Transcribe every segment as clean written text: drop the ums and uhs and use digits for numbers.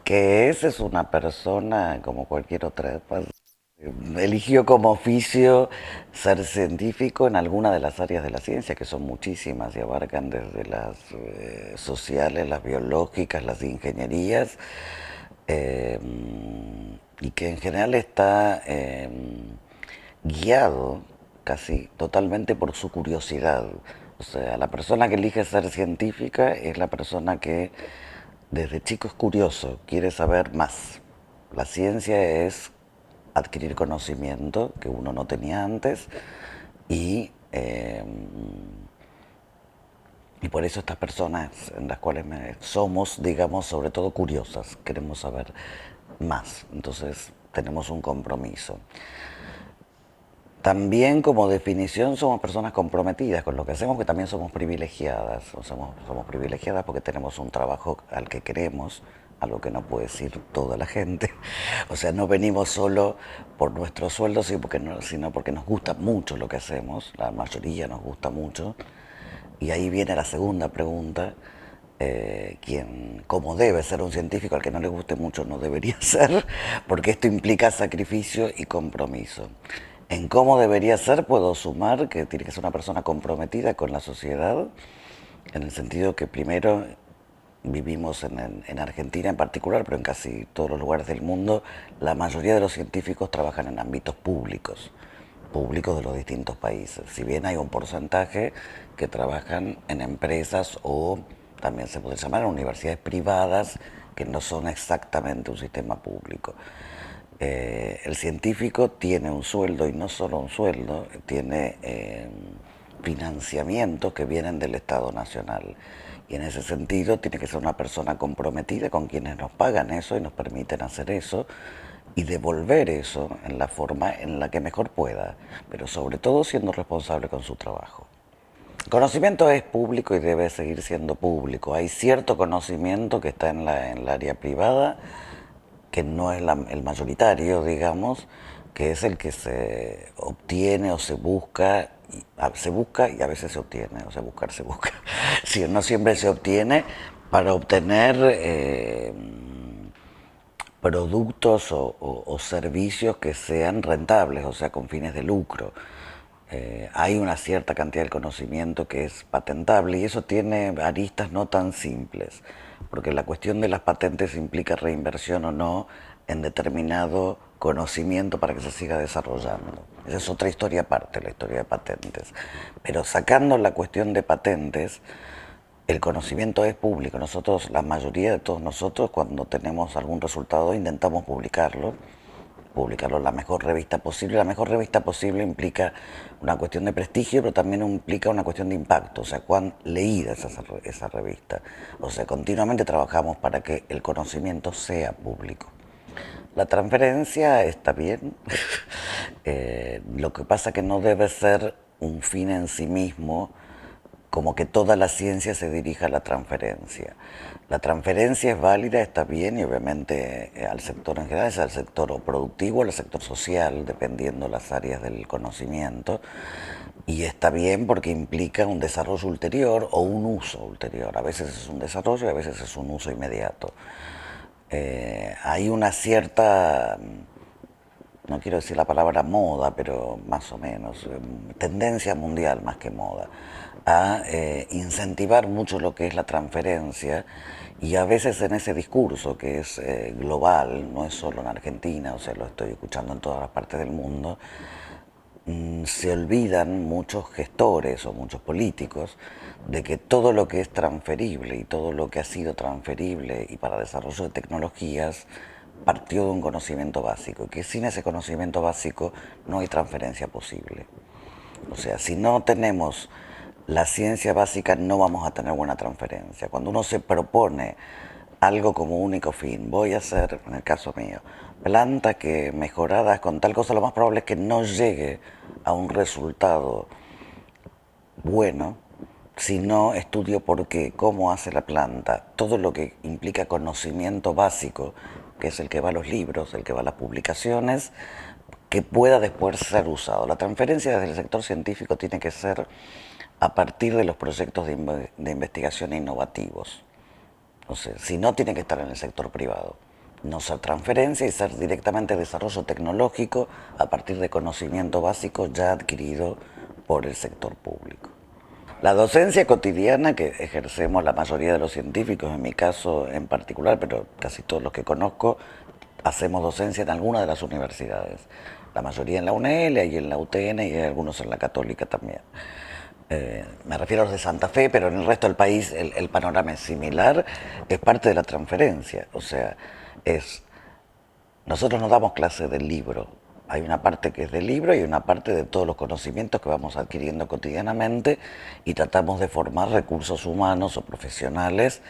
Que esa es una persona como cualquier otra. Pues, eligió como oficio ser científico en alguna de las áreas de la ciencia, que son muchísimas y abarcan desde las sociales, las biológicas, las ingenierías, eh, y que en general está guiado casi totalmente por su curiosidad. O sea, la persona que elige ser científica es la persona que desde chico es curioso, quiere saber más. La ciencia es adquirir conocimiento que uno no tenía antes y, eh, y por eso estas personas en las cuales somos, digamos, sobre todo curiosas, queremos saber más. Entonces tenemos un compromiso. También como definición somos personas comprometidas con lo que hacemos, que también somos privilegiadas. O somos privilegiadas porque tenemos un trabajo al que queremos, algo que no puede decir toda la gente. O sea, no venimos solo por nuestro sueldo, sino porque nos gusta mucho lo que hacemos. La mayoría nos gusta mucho. Y ahí viene la segunda pregunta. Como debe ser un científico, al que no le guste mucho no debería ser, porque esto implica sacrificio y compromiso. En cómo debería ser puedo sumar que tiene que ser una persona comprometida con la sociedad, en el sentido que primero vivimos en Argentina en particular, pero en casi todos los lugares del mundo, la mayoría de los científicos trabajan en ámbitos públicos de los distintos países. Si bien hay un porcentaje que trabajan en empresas o también se puede llamar universidades privadas que no son exactamente un sistema público. El científico tiene un sueldo y no solo un sueldo, tiene financiamientos que vienen del Estado Nacional. Y en ese sentido tiene que ser una persona comprometida con quienes nos pagan eso y nos permiten hacer eso y devolver eso en la forma en la que mejor pueda, pero sobre todo siendo responsable con su trabajo. El conocimiento es público y debe seguir siendo público. Hay cierto conocimiento que está en el área privada, que no es el mayoritario, digamos, que es el que se obtiene o se busca y a veces se obtiene, o sea, buscar se busca. Sí, no siempre se obtiene para obtener productos o servicios que sean rentables, o sea, con fines de lucro. Hay una cierta cantidad de conocimiento que es patentable y eso tiene aristas no tan simples, porque la cuestión de las patentes implica reinversión o no en determinado conocimiento para que se siga desarrollando. Esa es otra historia aparte, la historia de patentes. Pero sacando la cuestión de patentes, el conocimiento es público. Nosotros, la mayoría de todos nosotros, cuando tenemos algún resultado, intentamos publicarlo en la mejor revista posible. La mejor revista posible implica una cuestión de prestigio, pero también implica una cuestión de impacto, o sea, cuán leída es esa revista. O sea, continuamente trabajamos para que el conocimiento sea público. La transferencia está bien, lo que pasa que no debe ser un fin en sí mismo, como que toda la ciencia se dirija a la transferencia. La transferencia es válida, está bien, y obviamente al sector en general, es al sector productivo, al sector social, dependiendo las áreas del conocimiento, y está bien porque implica un desarrollo ulterior o un uso ulterior. A veces es un desarrollo y a veces es un uso inmediato. Hay una cierta, no quiero decir la palabra moda, pero más o menos, tendencia mundial más que moda, a incentivar mucho lo que es la transferencia y a veces en ese discurso que es global, no es solo en Argentina, o sea, lo estoy escuchando en todas las partes del mundo, se olvidan muchos gestores o muchos políticos de que todo lo que es transferible y todo lo que ha sido transferible y para desarrollo de tecnologías partió de un conocimiento básico, y que sin ese conocimiento básico no hay transferencia posible. O sea, si no tenemos la ciencia básica no vamos a tener buena transferencia. Cuando uno se propone algo como único fin, voy a hacer, en el caso mío, plantas que mejoradas con tal cosa, lo más probable es que no llegue a un resultado bueno si no estudio por qué, cómo hace la planta, todo lo que implica conocimiento básico, que es el que va a los libros, el que va a las publicaciones, que pueda después ser usado. La transferencia desde el sector científico tiene que ser a partir de los proyectos de investigación innovativos. O sea, si no, tiene que estar en el sector privado. no ser transferencia y ser directamente desarrollo tecnológico a partir de conocimiento básico ya adquirido por el sector público. La docencia cotidiana que ejercemos la mayoría de los científicos, en mi caso en particular, pero casi todos los que conozco, hacemos docencia en alguna de las universidades. La mayoría en la UNEL, y en la UTN y hay algunos en la Católica también. Me refiero a los de Santa Fe, pero en el resto del país el panorama es similar, es parte de la transferencia, o sea, es nosotros no damos clase del libro. Hay una parte que es del libro y una parte de todos los conocimientos que vamos adquiriendo cotidianamente y tratamos de formar recursos humanos o profesionales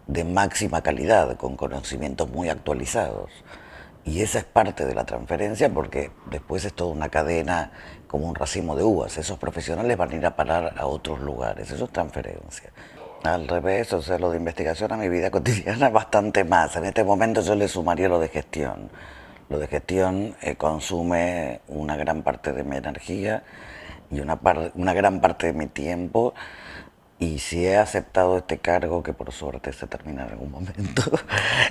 de máxima calidad, con conocimientos muy actualizados. Y esa es parte de la transferencia porque después es toda una cadena como un racimo de uvas. Esos profesionales van a ir a parar a otros lugares. Eso es transferencia. Al revés, o sea, lo de investigación a mi vida cotidiana es bastante más. En este momento yo le sumaría lo de gestión. Lo de gestión consume una gran parte de mi energía y una gran parte de mi tiempo. Y si he aceptado este cargo, que por suerte se termina en algún momento,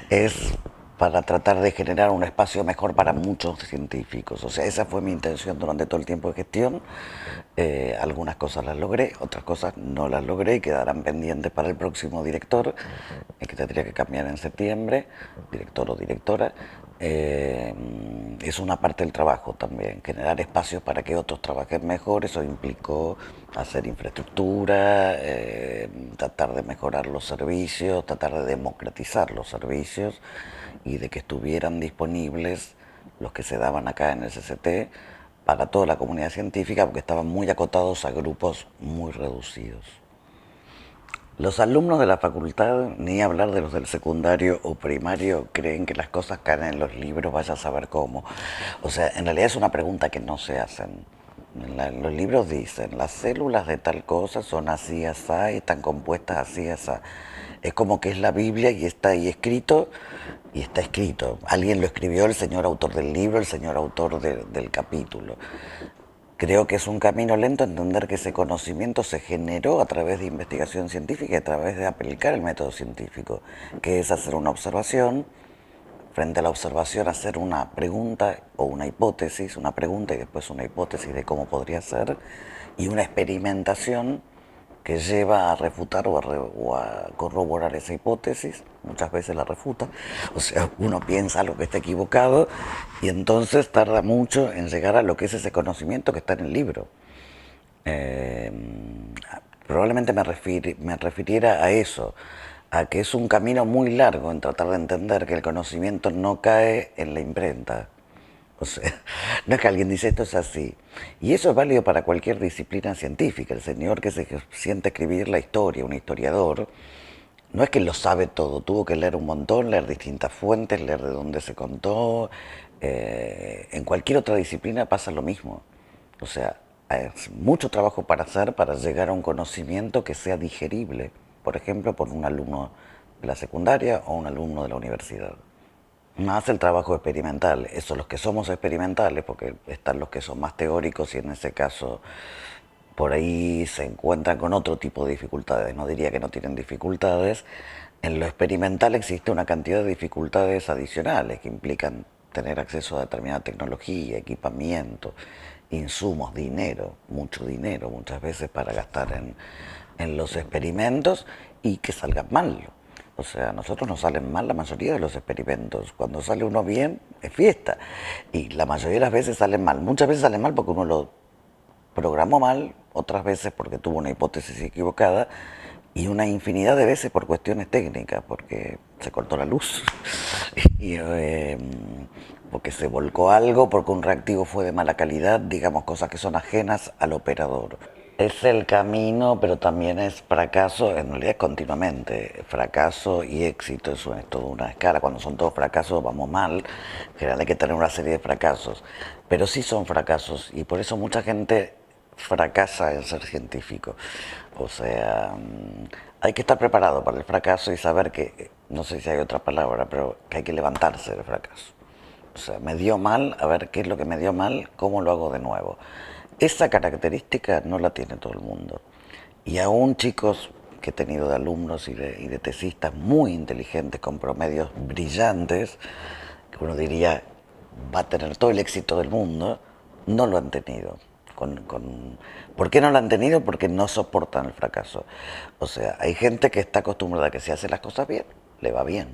es para tratar de generar un espacio mejor para muchos científicos. O sea, esa fue mi intención durante todo el tiempo de gestión. Algunas cosas las logré, otras cosas no las logré y quedarán pendientes para el próximo director, que tendría que cambiar en septiembre, director o directora. Es una parte del trabajo también, generar espacios para que otros trabajen mejor. Eso implicó hacer infraestructura, tratar de mejorar los servicios, tratar de democratizar los servicios y de que estuvieran disponibles los que se daban acá en el CCT para toda la comunidad científica, porque estaban muy acotados a grupos muy reducidos. Los alumnos de la facultad, ni hablar de los del secundario o primario, creen que las cosas caen en los libros, vaya a saber cómo. O sea, en realidad es una pregunta que no se hacen. Los libros dicen, las células de tal cosa son así, así, y están compuestas así, así. Es como que es la Biblia y está ahí escrito, y está escrito. Alguien lo escribió, el señor autor del libro, el señor autor del capítulo. Creo que es un camino lento entender que ese conocimiento se generó a través de investigación científica y a través de aplicar el método científico, que es hacer una observación, frente a la observación hacer una pregunta o una hipótesis, una pregunta y después una hipótesis de cómo podría ser, y una experimentación que lleva a refutar o a corroborar esa hipótesis. Muchas veces la refuta, o sea, uno piensa algo que está equivocado y entonces tarda mucho en llegar a lo que es ese conocimiento que está en el libro. Eh, Probablemente me refiriera a eso, a que es un camino muy largo en tratar de entender que el conocimiento no cae en la imprenta. O sea, no es que alguien dice esto es así. Y eso es válido para cualquier disciplina científica. El señor que se siente a escribir la historia, un historiador, no es que lo sabe todo, tuvo que leer un montón, leer distintas fuentes, leer de dónde se contó. En cualquier otra disciplina pasa lo mismo. O sea, hay mucho trabajo para hacer para llegar a un conocimiento que sea digerible, por ejemplo, por un alumno de la secundaria o un alumno de la universidad. Más el trabajo experimental, eso los que somos experimentales, porque están los que son más teóricos y en ese caso por ahí se encuentran con otro tipo de dificultades, no diría que no tienen dificultades. En lo experimental existe una cantidad de dificultades adicionales que implican tener acceso a determinada tecnología, equipamiento, insumos, dinero, mucho dinero muchas veces para gastar en los experimentos y que salgan mal. O sea, a nosotros nos salen mal la mayoría de los experimentos. Cuando sale uno bien, es fiesta. Y la mayoría de las veces salen mal. Muchas veces salen mal porque uno lo programó mal, otras veces porque tuvo una hipótesis equivocada y una infinidad de veces por cuestiones técnicas, porque se cortó la luz, y, porque se volcó algo, porque un reactivo fue de mala calidad, digamos cosas que son ajenas al operador. Es el camino, pero también es fracaso, en realidad es continuamente, fracaso y éxito, eso es toda una escala, cuando son todos fracasos vamos mal, en general hay que tener una serie de fracasos, pero sí son fracasos y por eso mucha gente fracasa en ser científico. O sea, hay que estar preparado para el fracaso y saber que, no sé si hay otra palabra, pero que hay que levantarse del fracaso. O sea, me dio mal, a ver qué es lo que me dio mal, cómo lo hago de nuevo. Esa característica no la tiene todo el mundo. Y aún chicos que he tenido de alumnos y de tesistas muy inteligentes, con promedios brillantes, que uno diría va a tener todo el éxito del mundo, no lo han tenido. ¿Por qué no lo han tenido? Porque no soportan el fracaso. O sea, hay gente que está acostumbrada a que si hace las cosas bien, le va bien.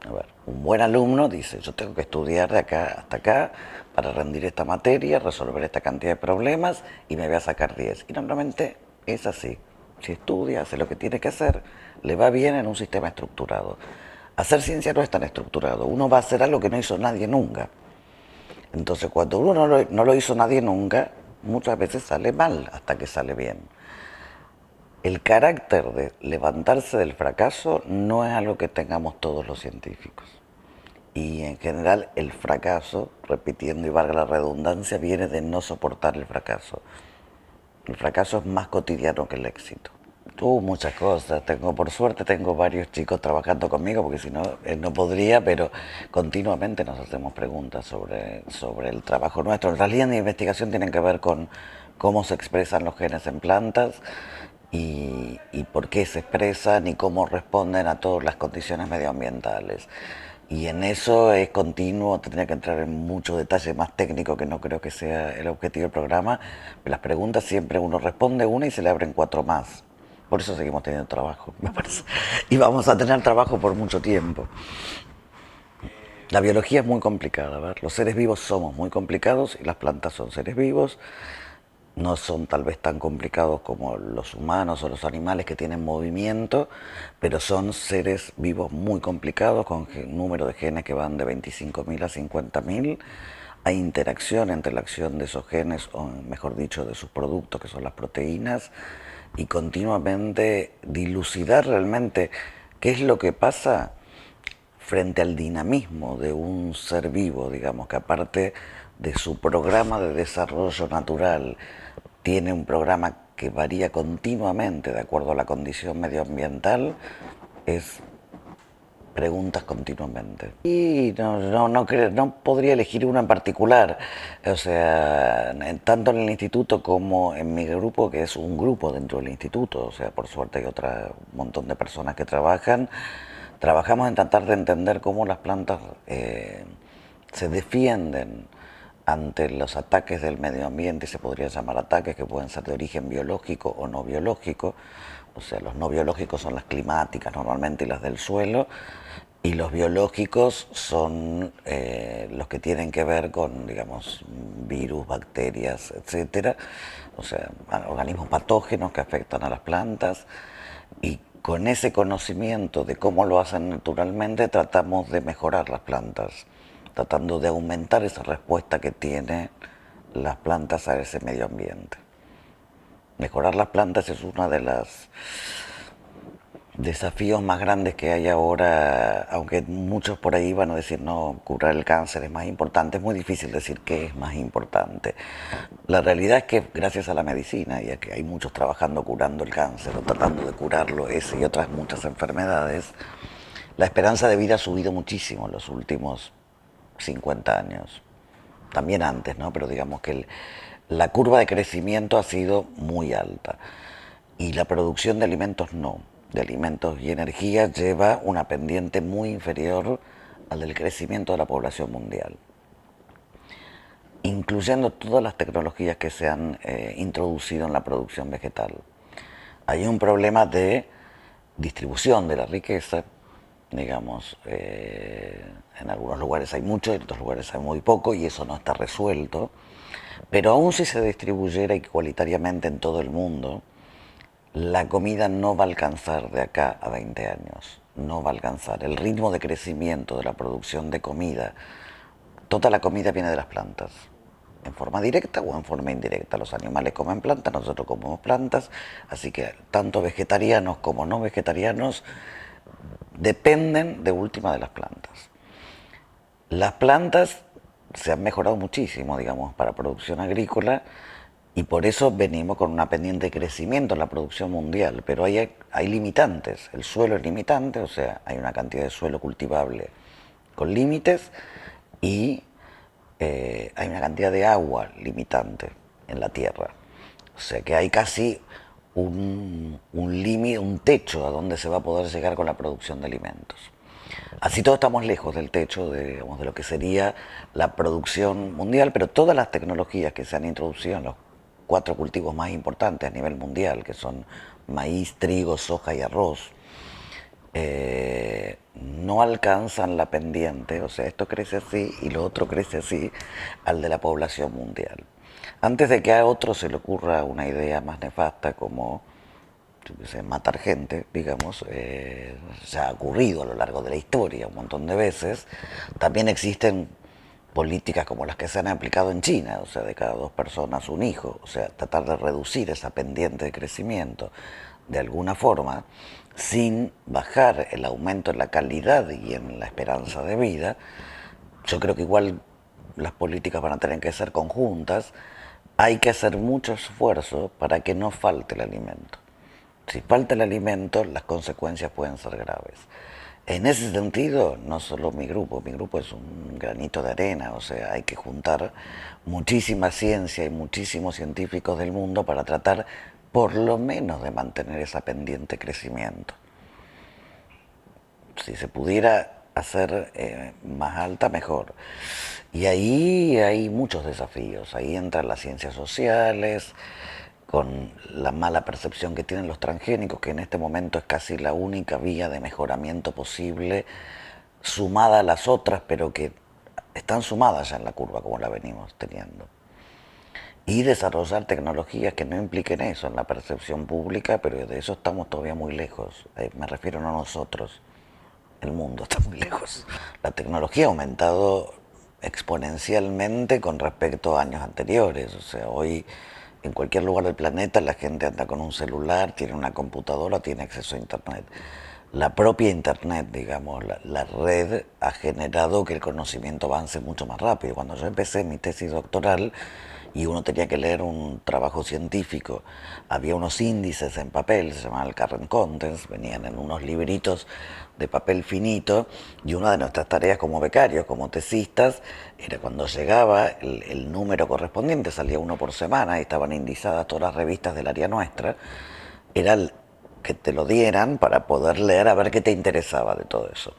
A ver, un buen alumno dice, yo tengo que estudiar de acá hasta acá para rendir esta materia, resolver esta cantidad de problemas y me voy a sacar 10. Y normalmente es así. Si estudia, hace lo que tiene que hacer, le va bien en un sistema estructurado. Hacer ciencia no es tan estructurado. Uno va a hacer algo que no hizo nadie nunca. Entonces, cuando uno no lo hizo nadie nunca, muchas veces sale mal hasta que sale bien. El carácter de levantarse del fracaso no es algo que tengamos todos los científicos. Y en general el fracaso, repitiendo y valga la redundancia, viene de no soportar el fracaso. El fracaso es más cotidiano que el éxito. Muchas cosas. Por suerte tengo varios chicos trabajando conmigo, porque si no, él no podría, pero continuamente nos hacemos preguntas sobre el trabajo nuestro. En realidad mi investigación tiene que ver con cómo se expresan los genes en plantas y por qué se expresan y cómo responden a todas las condiciones medioambientales. Y en eso es continuo, tendría que entrar en mucho detalle más técnico que no creo que sea el objetivo del programa. Las preguntas siempre uno responde una y se le abren 4 más. Por eso seguimos teniendo trabajo, me parece. Y vamos a tener trabajo por mucho tiempo. La biología es muy complicada, ¿ver? Los seres vivos somos muy complicados y las plantas son seres vivos. No son tal vez tan complicados como los humanos o los animales que tienen movimiento, pero son seres vivos muy complicados con un número de genes que van de 25.000 a 50.000. Hay interacción entre la acción de esos genes, o mejor dicho, de sus productos, que son las proteínas, y continuamente dilucidar realmente qué es lo que pasa frente al dinamismo de un ser vivo, digamos, que aparte de su programa de desarrollo natural, tiene un programa que varía continuamente de acuerdo a la condición medioambiental, es preguntas continuamente. Y no podría elegir una en particular, o sea, tanto en el instituto como en mi grupo, que es un grupo dentro del instituto, o sea, por suerte hay un montón de personas que trabajamos en tratar de entender cómo las plantas se defienden ante los ataques del medio ambiente, se podría llamar ataques que pueden ser de origen biológico o no biológico. O sea, los no biológicos son las climáticas normalmente y las del suelo, y los biológicos son los que tienen que ver con, digamos, virus, bacterias, etcétera. O sea, organismos patógenos que afectan a las plantas, y con ese conocimiento de cómo lo hacen naturalmente tratamos de mejorar las plantas, tratando de aumentar esa respuesta que tienen las plantas a ese medio ambiente. Mejorar las plantas es uno de los desafíos más grandes que hay ahora, aunque muchos por ahí van a decir, no, curar el cáncer es más importante. Es muy difícil decir qué es más importante. La realidad es que gracias a la medicina y a que hay muchos trabajando curando el cáncer o tratando de curarlo, ese y otras muchas enfermedades, la esperanza de vida ha subido muchísimo en los últimos 50 años. También antes, ¿no? Pero digamos que la curva de crecimiento ha sido muy alta y la producción de alimentos no. De alimentos y energía lleva una pendiente muy inferior al del crecimiento de la población mundial, incluyendo todas las tecnologías que se han introducido en la producción vegetal. Hay un problema de distribución de la riqueza, digamos, en algunos lugares hay mucho, en otros lugares hay muy poco, y eso no está resuelto, pero aún si se distribuyera igualitariamente en todo el mundo, la comida no va a alcanzar de acá a 20 años, no va a alcanzar. El ritmo de crecimiento de la producción de comida, toda la comida viene de las plantas, en forma directa o en forma indirecta. Los animales comen plantas, nosotros comemos plantas, así que tanto vegetarianos como no vegetarianos dependen de última de las plantas. Las plantas se han mejorado muchísimo, digamos, para producción agrícola, y por eso venimos con una pendiente de crecimiento en la producción mundial, pero hay limitantes. El suelo es limitante, o sea, hay una cantidad de suelo cultivable con límites, y hay una cantidad de agua limitante en la tierra. O sea que hay casi un límite, un techo a donde se va a poder llegar con la producción de alimentos. Así todos estamos lejos del techo digamos, de lo que sería la producción mundial, pero todas las tecnologías que se han introducido en los cuatro cultivos más importantes a nivel mundial, que son maíz, trigo, soja y arroz, no alcanzan la pendiente, o sea, esto crece así y lo otro crece así, al de la población mundial. Antes de que a otro se le ocurra una idea más nefasta como yo qué sé, matar gente, digamos, ya ha ocurrido a lo largo de la historia un montón de veces, también existen políticas como las que se han aplicado en China, o sea, de cada dos personas un hijo, o sea, tratar de reducir esa pendiente de crecimiento de alguna forma, sin bajar el aumento en la calidad y en la esperanza de vida. Yo creo que igual las políticas van a tener que ser conjuntas. Hay que hacer mucho esfuerzo para que no falte el alimento. Si falta el alimento, las consecuencias pueden ser graves. En ese sentido, no solo mi grupo es un granito de arena, o sea, hay que juntar muchísima ciencia y muchísimos científicos del mundo para tratar por lo menos de mantener esa pendiente crecimiento. Si se pudiera hacer más alta, mejor. Y ahí hay muchos desafíos, ahí entran las ciencias sociales, con la mala percepción que tienen los transgénicos, que en este momento es casi la única vía de mejoramiento posible, sumada a las otras, pero que están sumadas ya en la curva como la venimos teniendo. Y desarrollar tecnologías que no impliquen eso en la percepción pública, pero de eso estamos todavía muy lejos. Me refiero no a nosotros, el mundo está muy lejos. La tecnología ha aumentado exponencialmente con respecto a años anteriores. O sea, hoy en cualquier lugar del planeta la gente anda con un celular, tiene una computadora, tiene acceso a Internet. La propia Internet, digamos, la red ha generado que el conocimiento avance mucho más rápido. Cuando yo empecé mi tesis doctoral y uno tenía que leer un trabajo científico, había unos índices en papel, se llamaban el current contents, venían en unos libritos de papel finito, y una de nuestras tareas como becarios, como tesistas, era cuando llegaba el número correspondiente, salía uno por semana y estaban indizadas todas las revistas del área nuestra, era que te lo dieran para poder leer a ver qué te interesaba de todo eso.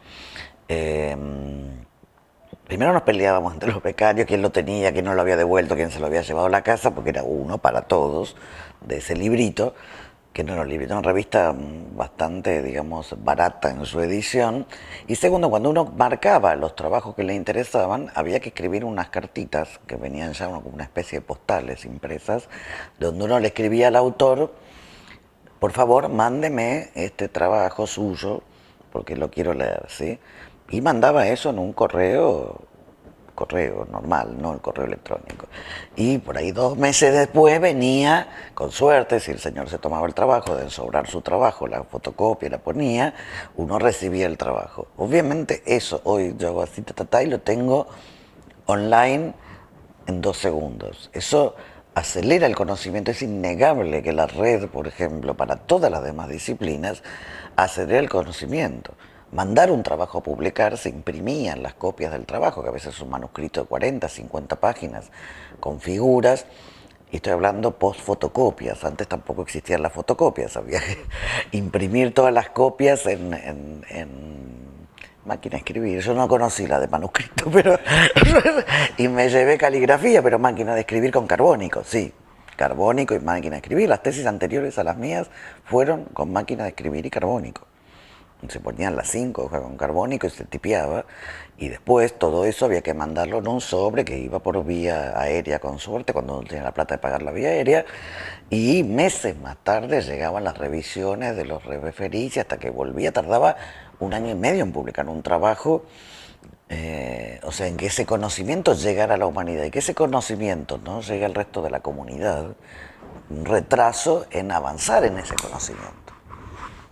Primero nos peleábamos entre los becarios, quién lo tenía, quién no lo había devuelto, quién se lo había llevado a la casa, porque era uno para todos de ese librito, que no era un librito, una revista bastante, digamos, barata en su edición. Y segundo, cuando uno marcaba los trabajos que le interesaban, había que escribir unas cartitas que venían ya como una especie de postales impresas, donde uno le escribía al autor: por favor, mándeme este trabajo suyo, porque lo quiero leer, ¿sí? Y mandaba eso en un correo normal, no el correo electrónico. Y por ahí 2 meses después venía, con suerte, si el señor se tomaba el trabajo de sobrar su trabajo, la fotocopia la ponía, uno recibía el trabajo. Obviamente eso hoy yo hago así, y lo tengo online en 2 segundos. Eso acelera el conocimiento. Es innegable que la red, por ejemplo, para todas las demás disciplinas, acelera el conocimiento. Mandar un trabajo a publicar, se imprimían las copias del trabajo, que a veces es un manuscrito de 40, 50 páginas, con figuras, y estoy hablando post fotocopias. Antes tampoco existían las fotocopias, había que imprimir todas las copias en máquina de escribir. Yo no conocí la de manuscrito, pero y me llevé caligrafía, pero máquina de escribir con carbónico, sí. Carbónico y máquina de escribir. Las tesis anteriores a las mías fueron con máquina de escribir y carbónico. Se ponían las 5 hojas con carbónico y se tipeaba, y después todo eso había que mandarlo en un sobre que iba por vía aérea con suerte, cuando uno tenía la plata de pagar la vía aérea, y meses más tarde llegaban las revisiones de los referís, y hasta que volvía tardaba 1 año y medio en publicar un trabajo. O sea, en que ese conocimiento llegara a la humanidad y que ese conocimiento no llegue al resto de la comunidad, un retraso en avanzar en ese conocimiento.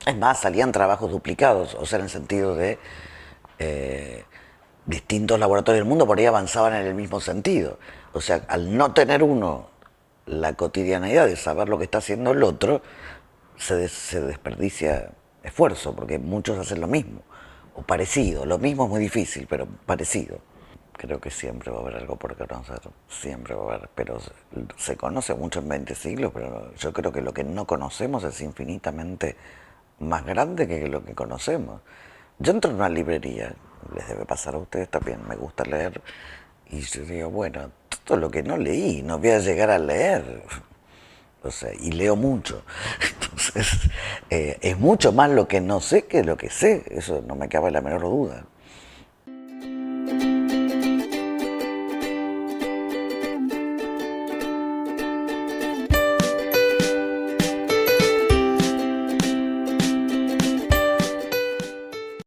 Es más, salían trabajos duplicados, o sea, en el sentido de distintos laboratorios del mundo por ahí avanzaban en el mismo sentido. O sea, al no tener uno la cotidianidad de saber lo que está haciendo el otro, se desperdicia esfuerzo, porque muchos hacen lo mismo, o parecido. Lo mismo es muy difícil, pero parecido. Creo que siempre va a haber algo por conocer, siempre va a haber, pero se conoce mucho en 20 siglos, pero yo creo que lo que no conocemos es infinitamente más grande que lo que conocemos. Yo entro en una librería, les debe pasar a ustedes también, me gusta leer, y yo digo, bueno, todo lo que no leí, no voy a llegar a leer. O sea, y leo mucho. Entonces, es mucho más lo que no sé que lo que sé, eso no me cabe la menor duda.